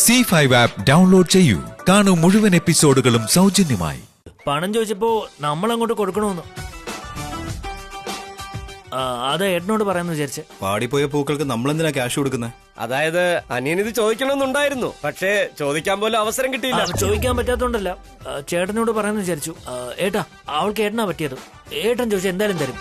C5 app download ചെയ്യൂ. കാണൂ മുഴുവൻ എപ്പിസോഡുകളും സൗജന്യമായി. പണം ചോദിച്ചപ്പോ നമ്മൾ അങ്ങോട്ട് കൊടുക്കണമെന്ന്. അത് ഏട്ടനോട് പറയാന്ന് വിചാരിച്ചേ. പാടിപ്പോയ പൂക്കൾക്ക് നമ്മളെന്തിനാ ക്യാഷ് കൊടുക്കുന്നത്? അതായത് അനിയനിത് ചോദിക്കണമെന്നുണ്ടായിരുന്നു, പക്ഷേ ചോദിക്കാൻ പോലും അവസരം കിട്ടിയില്ല. ചോദിക്കാൻ പറ്റാത്തോണ്ടല്ല, ചേട്ടനോട് പറയാന്ന് വിചാരിച്ചു. ഏട്ടാ, അവൾക്ക് ഏട്ടനാ പറ്റിയത്. ഏട്ടൻ ചോദിച്ചാൽ എന്തായാലും തരും.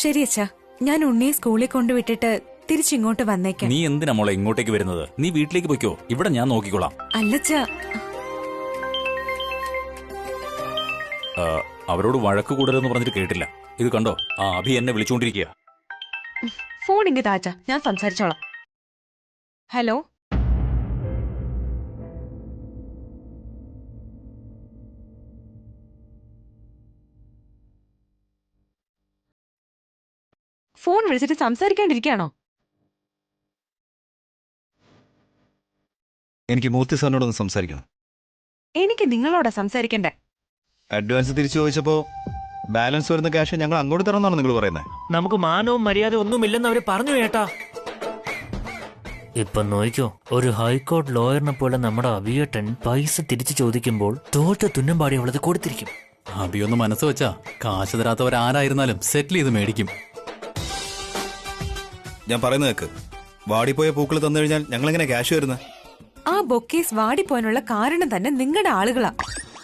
ശരി അച്ഛാ, ഞാൻ ഉണ്ണിയെ സ്കൂളിൽ കൊണ്ടുവിട്ടിട്ട് തിരിച്ചിങ്ങോട്ട് വന്നേക്കാം. നീ എന്തിനാ മോളെ ഇങ്ങോട്ടേക്ക് വരുന്നത്? നീ വീട്ടിലേക്ക് പോയിക്കോ, ഇവിടെ ഞാൻ നോക്കിക്കോളാം. അല്ലച്ചാ, അവരോട് വഴക്ക് കൂടലെന്ന് പറഞ്ഞിട്ട് കേട്ടില്ല. ഇത് കണ്ടോ, ആ അഭി എന്നെ വിളിച്ചുകൊണ്ടിരിക്കുക. ഫോൺ ഇങ്ങ് താച്ച, ഞാൻ സംസാരിച്ചോളാം. ഹലോ, ഫോൺ വിളിച്ചിട്ട് സംസാരിക്കാണ്ടിരിക്കുകയാണോ? എനിക്ക് മൂർത്തി സാറിനോടൊന്ന് സംസാരിക്കണം. എനിക്ക് നിങ്ങളോടാ സംസാരിക്കണ്ടേ. അഡ്വാൻസ് തിരിച്ചു ചോദിച്ചപ്പോ ബാലൻസ് വരുന്ന ക്യാഷ് ഞങ്ങൾ അങ്ങോട്ട് തരണമെന്നാണ് നിങ്ങൾ പറയുന്നത്. നമുക്ക് മാനവും മര്യാദ ഒന്നുമില്ലെന്ന് അവര് പറഞ്ഞു ഏട്ടാ. ഇപ്പൊ നോക്കിക്കോ, ഒരു ഹൈക്കോർട്ട് ലോയറിനെ പോലെ നമ്മുടെ അഭിയേട്ടൻ പൈസ തിരിച്ചു ചോദിക്കുമ്പോൾ തോറ്റ തുന്നം പാടി അവളത് കൊടുത്തിരിക്കും. അഭിയൊന്ന് മനസ്സ് വെച്ചാ കാശ് തരാത്തവരാരായിരുന്നാലും സെറ്റിൽ ചെയ്ത് മേടിക്കും. ഞാൻ പറയുന്നത് കേക്ക്. വാടിപ്പോയ പൂക്കൾ തന്നു കഴിഞ്ഞാൽ ഞങ്ങൾ എങ്ങനെ ക്യാഷ് വരുന്നത്? ആ ബൊക്കേസ് വാടിപ്പോനുള്ള കാരണം തന്നെ നിങ്ങളുടെ ആളുകളാ.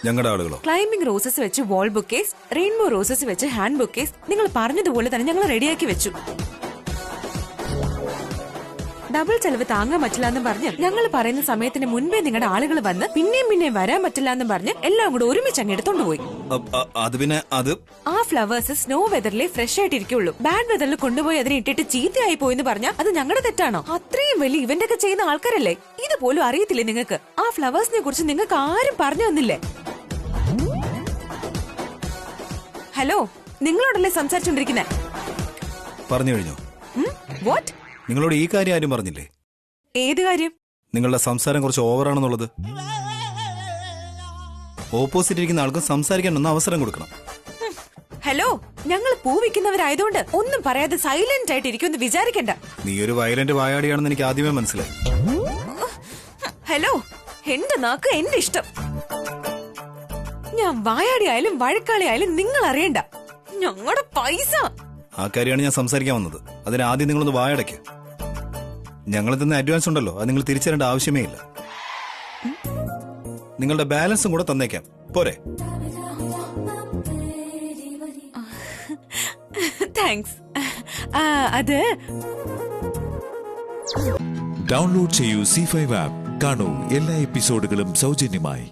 ഞങ്ങളുടെ ആളുകളോ? ക്ലൈംബിംഗ് റോസസ് വെച്ച് വാൾ ബൊക്കേസ്, റെയിൻബോ റോസസ് വെച്ച് ഹാൻഡ് ബൊക്കേസ് നിങ്ങൾ പറഞ്ഞതുപോലെ തന്നെ ഞങ്ങൾ റെഡിയാക്കി വെച്ചു. ഡബിൾ ചെലവ് താങ്ങാൻ പറ്റില്ല എന്ന് പറഞ്ഞ് ഞങ്ങൾ പറയുന്ന സമയത്തിന് മുൻപേ നിങ്ങളുടെ ആളുകൾ വന്ന് പിന്നെയും വരാൻ പറ്റില്ല എന്ന് പറഞ്ഞ് എല്ലാം കൂടെ ഒരുമിച്ച് അങ്ങ് എടുത്തോണ്ട് പോയി. അത് പിന്നെ അത് ആ ഫ്ലവേഴ്സ് സ്നോ വെതറിലെ ഫ്രഷ് ആയിട്ട് ഇരിക്കുള്ളൂ. ബാഡ് വെതറിൽ കൊണ്ടുപോയി അതിനെ ഇട്ടിട്ട് ചീത്തയായി പോയെന്ന് പറഞ്ഞാൽ അത് ഞങ്ങളുടെ തെറ്റാണോ? അത്രയും വലിയ ഇവന്റ് ഒക്കെ ചെയ്യുന്ന ആൾക്കാരല്ലേ. ഇതുപോലും അറിയത്തില്ലേ നിങ്ങൾക്ക്? ആ ഫ്ലവേഴ്സിനെ കുറിച്ച് നിങ്ങൾക്ക് ആരും പറഞ്ഞു തന്നില്ലേ? ഹലോ, നിങ്ങളോടല്ലേ സംസാരിച്ചോണ്ടിരിക്കുന്നേ? പറഞ്ഞു കഴിഞ്ഞോ? വാട്ട്? നിങ്ങളോട് ഈ കാര്യം ആരും പറഞ്ഞില്ലേ? ഏത് കാര്യം? നിങ്ങളുടെ സംസാരം കുറച്ച് ഓവറാണെന്നുള്ളത്. ഓപ്പോസിറ്റ് ഇരിക്കുന്ന ആൾക്ക് സംസാരിക്കാൻ ഒന്ന് അവസരം കൊടുക്കണം. ഹലോ, ഞങ്ങൾ പൂവിക്കുന്നവരായതുകൊണ്ട് ഒന്നും പറയാതെ സൈലന്റ് ആയിട്ട് ഇരിക്കുമെന്ന് വിചാരിക്കണ്ട. നീ ഒരു വയലന്റ് വായാടിയാണെന്ന് എനിക്ക് ആദ്യമേ മനസ്സിലായി. ഹലോ, എന്റെ നാക്ക് എന്റെ ഇഷ്ടം. ഞാൻ വായാടിയായാലും വഴക്കാളിയായാലും നിങ്ങൾ അറിയണ്ട. ഞങ്ങളുടെ പൈസ. ആ കാര്യമാണ് ഞാൻ സംസാരിക്കാൻ വന്നത്. അതിന് ആദ്യം നിങ്ങളൊന്ന് വായടയ്ക്ക്. ഞങ്ങൾ തന്ന അഡ്വാൻസ് ഉണ്ടല്ലോ, അത് നിങ്ങൾ തിരിച്ചറിയേണ്ട ആവശ്യമേ ഇല്ല. നിങ്ങളുടെ ബാലൻസും കൂടെ തന്നേക്കാം, പോരെ? താങ്ക്സ്. അത് ഡൗൺലോഡ് ചെയ്യൂ C5 ആപ്പ്. കാണൂ എല്ലാ എപ്പിസോഡുകളും സൗജന്യമായി.